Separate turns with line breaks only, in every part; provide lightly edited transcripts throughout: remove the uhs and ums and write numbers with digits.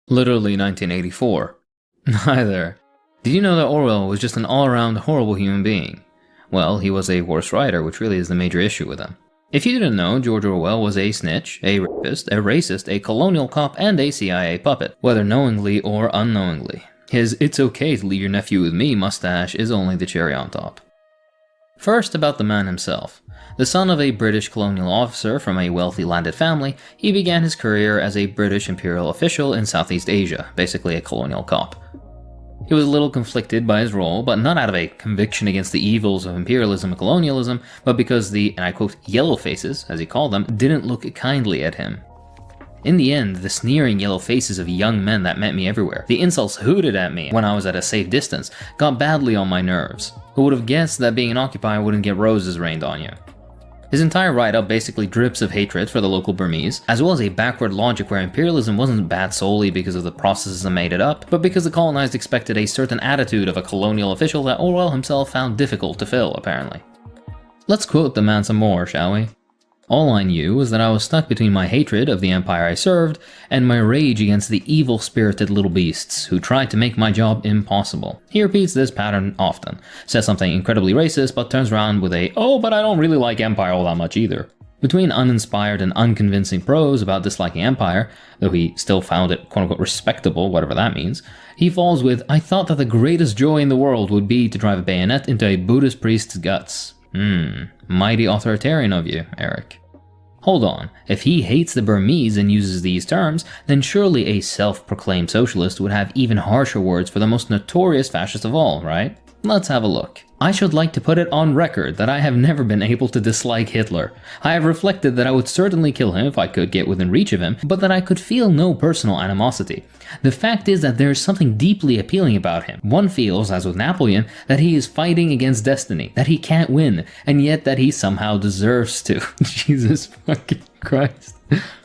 Literally 1984. Hi there. Did you know that Orwell was just an all-around horrible human being? Well, he was a worse writer, which really is the major issue with him. If you didn't know, George Oruel was a snitch, a rapist, a racist, a colonial cop, and a CIA puppet, whether knowingly or unknowingly. His "it's okay to leave your nephew with me" mustache is only the cherry on top. First, about the man himself. The son of a British colonial officer from a wealthy landed family, he began his career as a British imperial official in Southeast Asia, basically a colonial cop. He was a little conflicted by his role, but not out of a conviction against the evils of imperialism and colonialism, but because the, and I quote, yellow faces, as he called them, didn't look kindly at him. In the end, the sneering yellow faces of young men that met me everywhere, the insults hooted at me when I was at a safe distance, got badly on my nerves. Who would have guessed that being an occupier wouldn't get roses rained on you? His entire write-up basically drips of hatred for the local Burmese, as well as a backward logic where imperialism wasn't bad solely because of the processes that made it up, but because the colonized expected a certain attitude of a colonial official that Orwell himself found difficult to fill, apparently. Let's quote the man some more, shall we? "All I knew was that I was stuck between my hatred of the empire I served and my rage against the evil-spirited little beasts who tried to make my job impossible." He repeats this pattern often, says something incredibly racist, but turns around with a "oh, but I don't really like empire all that much either." Between uninspired and unconvincing prose about disliking empire, though he still found it quote-unquote respectable, whatever that means, he falls with "I thought that the greatest joy in the world would be to drive a bayonet into a Buddhist priest's guts." Mighty authoritarian of you, Eric. Hold on, if he hates the Burmese and uses these terms, then surely a self-proclaimed socialist would have even harsher words for the most notorious fascist of all, right? Let's have a look. "I should like to put it on record that I have never been able to dislike Hitler. I have reflected that I would certainly kill him if I could get within reach of him, but that I could feel no personal animosity. The fact is that there is something deeply appealing about him. One feels, as with Napoleon, that he is fighting against destiny, that he can't win, and yet that he somehow deserves to." Jesus fucking Christ.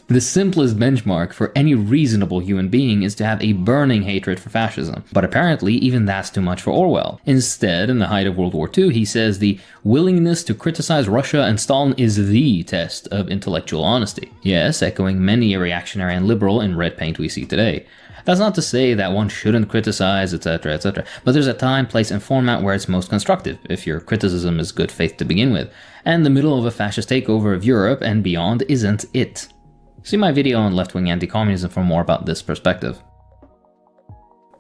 The simplest benchmark for any reasonable human being is to have a burning hatred for fascism, but apparently even that's too much for Orwell. Instead, in the height of World War II, he says the willingness to criticize Russia and Stalin is the test of intellectual honesty. Yes, echoing many a reactionary and liberal in red paint we see today. That's not to say that one shouldn't criticize, etc., etc., but there's a time, place, and format where it's most constructive, if your criticism is good faith to begin with, and the middle of a fascist takeover of Europe and beyond isn't it. See my video on left-wing anti-communism for more about this perspective.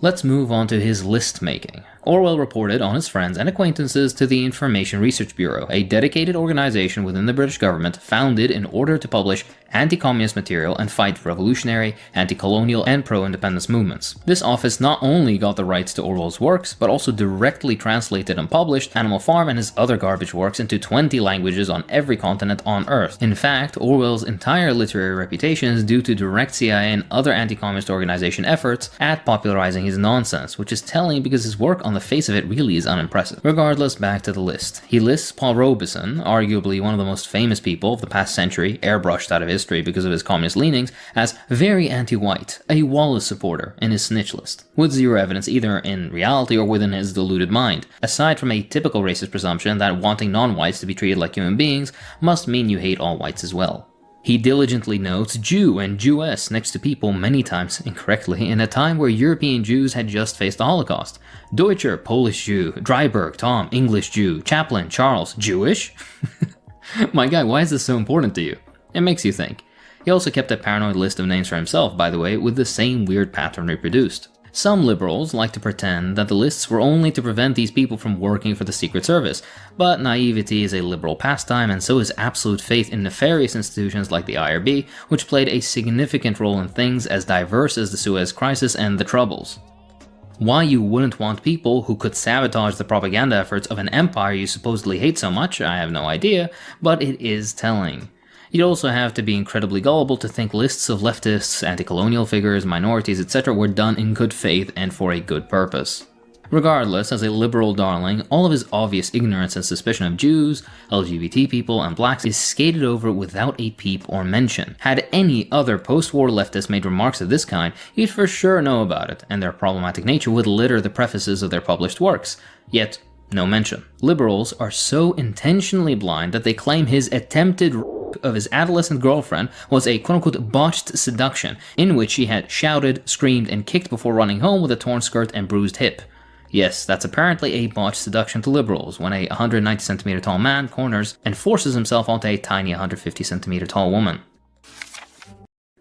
Let's move on to his list-making. Orwell reported on his friends and acquaintances to the Information Research Bureau, a dedicated organization within the British government founded in order to publish anti-communist material and fight revolutionary, anti-colonial, and pro-independence movements. This office not only got the rights to Orwell's works, but also directly translated and published Animal Farm and his other garbage works into 20 languages on every continent on Earth. In fact, Orwell's entire literary reputation is due to direct CIA and other anti-communist organization efforts at popularizing his nonsense, which is telling because his work on the face of it really is unimpressive. Regardless, back to the list. He lists Paul Robeson, arguably one of the most famous people of the past century, airbrushed out of history because of his communist leanings, as very anti-white, a Wallace supporter, in his snitch list, with zero evidence either in reality or within his deluded mind, aside from a typical racist presumption that wanting non-whites to be treated like human beings must mean you hate all whites as well. He diligently notes Jew and Jewess next to people many times incorrectly in a time where European Jews had just faced the Holocaust. Deutscher, Polish Jew, Dryberg, Tom, English Jew, Chaplin, Charles, Jewish? My guy, why is this so important to you? It makes you think. He also kept a paranoid list of names for himself, by the way, with the same weird pattern reproduced. Some liberals like to pretend that the lists were only to prevent these people from working for the Secret Service, but naivety is a liberal pastime, and so is absolute faith in nefarious institutions like the IRB, which played a significant role in things as diverse as the Suez Crisis and the Troubles. Why you wouldn't want people who could sabotage the propaganda efforts of an empire you supposedly hate so much, I have no idea, but it is telling. You'd also have to be incredibly gullible to think lists of leftists, anti-colonial figures, minorities, etc. were done in good faith and for a good purpose. Regardless, as a liberal darling, all of his obvious ignorance and suspicion of Jews, LGBT people, and blacks is skated over without a peep or mention. Had any other post-war leftist made remarks of this kind, you'd for sure know about it, and their problematic nature would litter the prefaces of their published works. Yet, no mention. Liberals are so intentionally blind that they claim his attempted of his adolescent girlfriend was a quote-unquote botched seduction, in which she had shouted, screamed, and kicked before running home with a torn skirt and bruised hip. Yes, that's apparently a botched seduction to liberals, when a 190cm tall man corners and forces himself onto a tiny 150cm tall woman.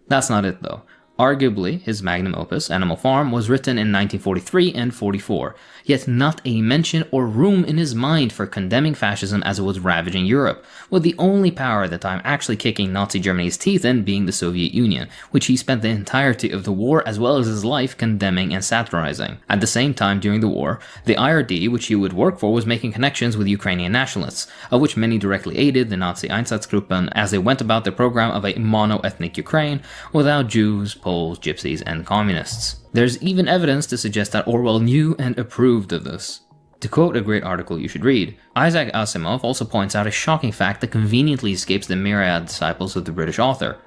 That's not it though. Arguably, his magnum opus, Animal Farm, was written in 1943 and 44, yet not a mention or room in his mind for condemning fascism as it was ravaging Europe, with the only power at the time actually kicking Nazi Germany's teeth in being the Soviet Union, which he spent the entirety of the war as well as his life condemning and satirizing. At the same time during the war, the IRD, which he would work for, was making connections with Ukrainian nationalists, of which many directly aided the Nazi Einsatzgruppen as they went about their program of a mono-ethnic Ukraine without Jews, Poles, Gypsies, and Communists. There's even evidence to suggest that Orwell knew and approved of this. To quote a great article you should read, Isaac Asimov also points out a shocking fact that conveniently escapes the myriad disciples of the British author.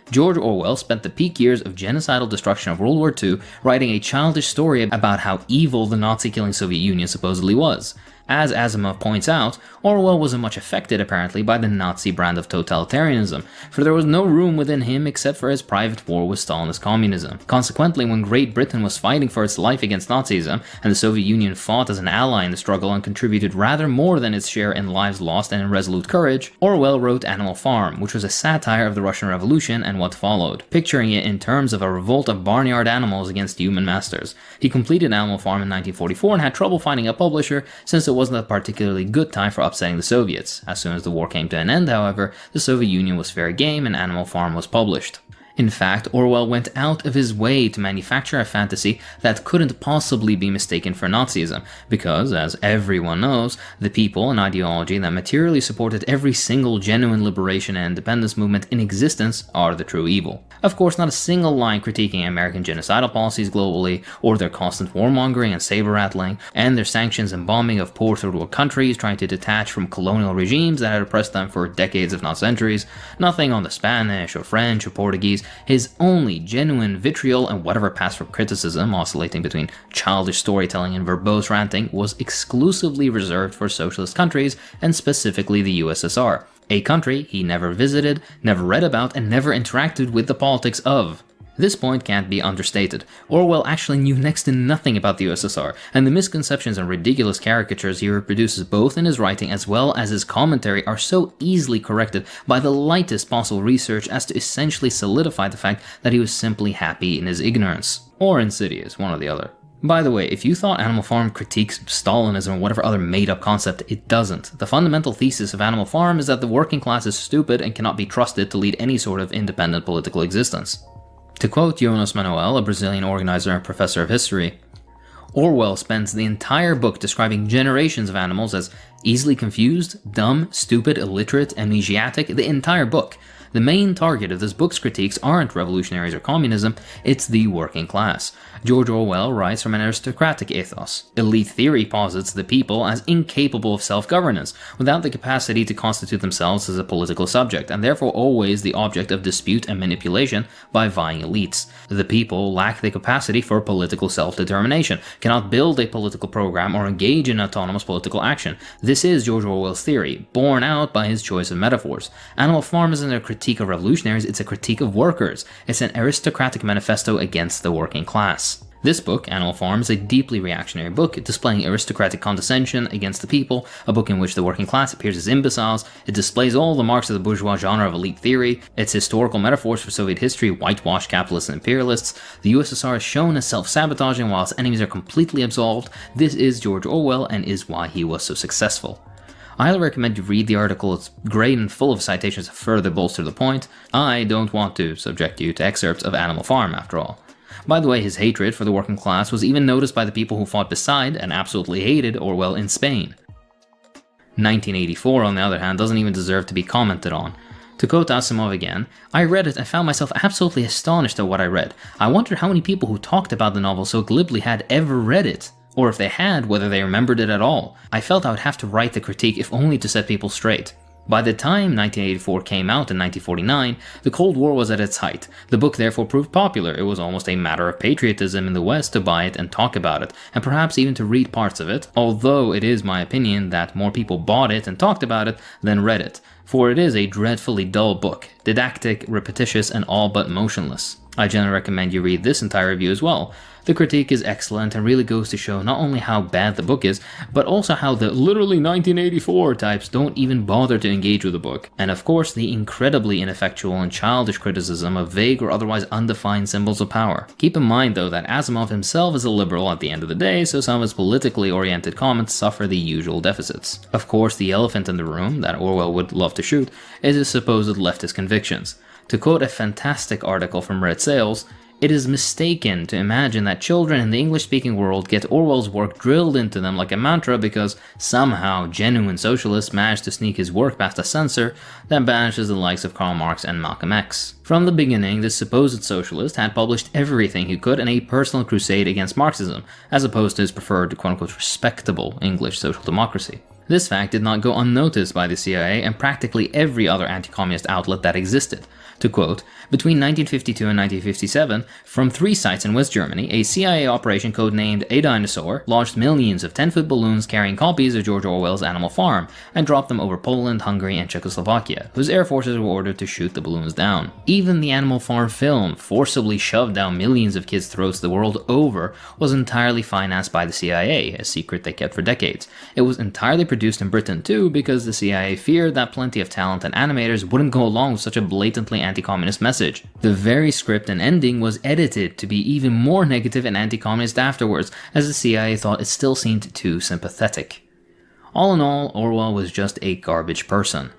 George Orwell spent the peak years of genocidal destruction of World War II writing a childish story about how evil the Nazi-killing Soviet Union supposedly was. As Asimov points out, Orwell wasn't much affected apparently by the Nazi brand of totalitarianism, for there was no room within him except for his private war with Stalinist communism. Consequently, when Great Britain was fighting for its life against Nazism, and the Soviet Union fought as an ally in the struggle and contributed rather more than its share in lives lost and in resolute courage, Orwell wrote Animal Farm, which was a satire of the Russian Revolution and what followed, picturing it in terms of a revolt of barnyard animals against human masters. He completed Animal Farm in 1944 and had trouble finding a publisher since it wasn't a particularly good time for upsetting the Soviets. As soon as the war came to an end, however, the Soviet Union was fair game and Animal Farm was published. In fact, Orwell went out of his way to manufacture a fantasy that couldn't possibly be mistaken for Nazism, because, as everyone knows, the people and ideology that materially supported every single genuine liberation and independence movement in existence are the true evil. Of course, not a single line critiquing American genocidal policies globally, or their constant warmongering and saber-rattling, and their sanctions and bombing of poor third-world countries trying to detach from colonial regimes that had oppressed them for decades if not centuries, nothing on the Spanish or French or Portuguese. His only genuine vitriol and whatever passed for criticism, oscillating between childish storytelling and verbose ranting, was exclusively reserved for socialist countries, and specifically the USSR, a country he never visited, never read about, and never interacted with the politics of. This point can't be understated. Orwell actually knew next to nothing about the USSR, and the misconceptions and ridiculous caricatures he reproduces both in his writing as well as his commentary are so easily corrected by the lightest possible research as to essentially solidify the fact that he was simply happy in his ignorance. Or insidious, one or the other. By the way, if you thought Animal Farm critiques Stalinism or whatever other made-up concept, it doesn't. The fundamental thesis of Animal Farm is that the working class is stupid and cannot be trusted to lead any sort of independent political existence. To quote Jonas Manuel, a Brazilian organizer and professor of history, Orwell spends the entire book describing generations of animals as easily confused, dumb, stupid, illiterate, amnesiac, the entire book. The main target of this book's critiques aren't revolutionaries or communism, it's the working class. George Orwell writes from an aristocratic ethos. Elite theory posits the people as incapable of self-governance, without the capacity to constitute themselves as a political subject, and therefore always the object of dispute and manipulation by vying elites. The people lack the capacity for political self-determination, cannot build a political program or engage in autonomous political action. This is George Orwell's theory, borne out by his choice of metaphors. Animal Farm isn't a critique of revolutionaries, it's a critique of workers. It's an aristocratic manifesto against the working class. This book, Animal Farm, is a deeply reactionary book, displaying aristocratic condescension against the people, a book in which the working class appears as imbeciles. It displays all the marks of the bourgeois genre of elite theory, its historical metaphors for Soviet history whitewash capitalists and imperialists. The USSR is shown as self-sabotaging while its enemies are completely absolved. This is George Orwell and is why he was so successful. I highly recommend you read the article, it's great and full of citations to further bolster the point. I don't want to subject you to excerpts of Animal Farm after all. By the way, his hatred for the working class was even noticed by the people who fought beside and absolutely hated Orwell in Spain. 1984, on the other hand, doesn't even deserve to be commented on. To quote Asimov again, I read it and found myself absolutely astonished at what I read. I wondered how many people who talked about the novel so glibly had ever read it, or if they had, whether they remembered it at all. I felt I would have to write the critique if only to set people straight. By the time 1984 came out in 1949, the Cold War was at its height. The book therefore proved popular. It was almost a matter of patriotism in the West to buy it and talk about it, and perhaps even to read parts of it, although it is my opinion that more people bought it and talked about it than read it, for it is a dreadfully dull book, didactic, repetitious, and all but motionless. I generally recommend you read this entire review as well. The critique is excellent and really goes to show not only how bad the book is, but also how the literally 1984 types don't even bother to engage with the book. And of course, the incredibly ineffectual and childish criticism of vague or otherwise undefined symbols of power. Keep in mind though that Asimov himself is a liberal at the end of the day, so some of his politically oriented comments suffer the usual deficits. Of course, the elephant in the room, that Orwell would love to shoot, is his supposed leftist convictions. To quote a fantastic article from Red Sails, "It is mistaken to imagine that children in the English-speaking world get Orwell's work drilled into them like a mantra because somehow genuine socialists managed to sneak his work past a censor that banishes the likes of Karl Marx and Malcolm X. From the beginning, this supposed socialist had published everything he could in a personal crusade against Marxism, as opposed to his preferred quote-unquote respectable English social democracy. This fact did not go unnoticed by the CIA and practically every other anti-communist outlet that existed. To quote, between 1952 and 1957, from 3 sites in West Germany, a CIA operation codenamed A Dinosaur launched millions of 10-foot balloons carrying copies of George Orwell's Animal Farm and dropped them over Poland, Hungary, and Czechoslovakia, whose air forces were ordered to shoot the balloons down. Even the Animal Farm film, forcibly shoved down millions of kids' throats the world over, was entirely financed by the CIA, a secret they kept for decades. It was entirely produced in Britain too, because the CIA feared that plenty of talent and animators wouldn't go along with such a blatantly anti-communist message. The very script and ending was edited to be even more negative and anti-communist afterwards, as the CIA thought it still seemed too sympathetic. All in all, Orwell was just a garbage person.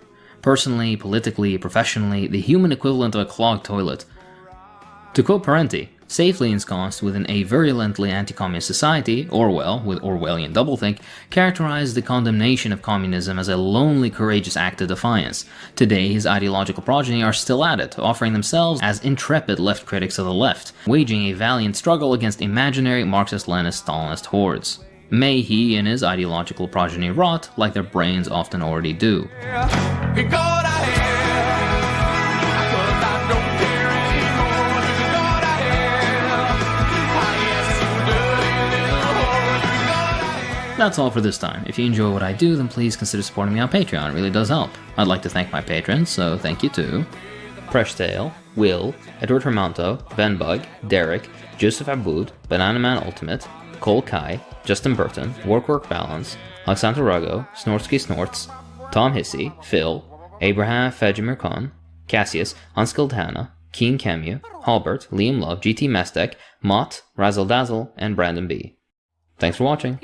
Personally, politically, professionally, the human equivalent of a clogged toilet. To quote Parenti, safely ensconced within a virulently anti-communist society, Orwell, with Orwellian doublethink, characterized the condemnation of communism as a lonely, courageous act of defiance. Today, his ideological progeny are still at it, offering themselves as intrepid left critics of the left, waging a valiant struggle against imaginary Marxist-Leninist-Stalinist hordes. May he and his ideological progeny rot like their brains often already do. That's all for this time. If you enjoy what I do, then please consider supporting me on Patreon. It really does help. I'd like to thank my patrons, so thank you to Preshtale, Will, Edward Hermanto, Venbug, Derek, Joseph Aboud, Banana Man Ultimate, Cole Kai, Justin Burton, Work Balance, Alexander Rago, Snortsky Snorts, Tom Hissey, Phil, Abraham Fajimir Khan, Cassius, Unskilled Hannah, Keen Camu, Halbert, Liam Love, GT Mestek, Mott, Razzle Dazzle, and Brandon B. Thanks for watching.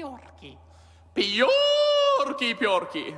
Piorki, piorki.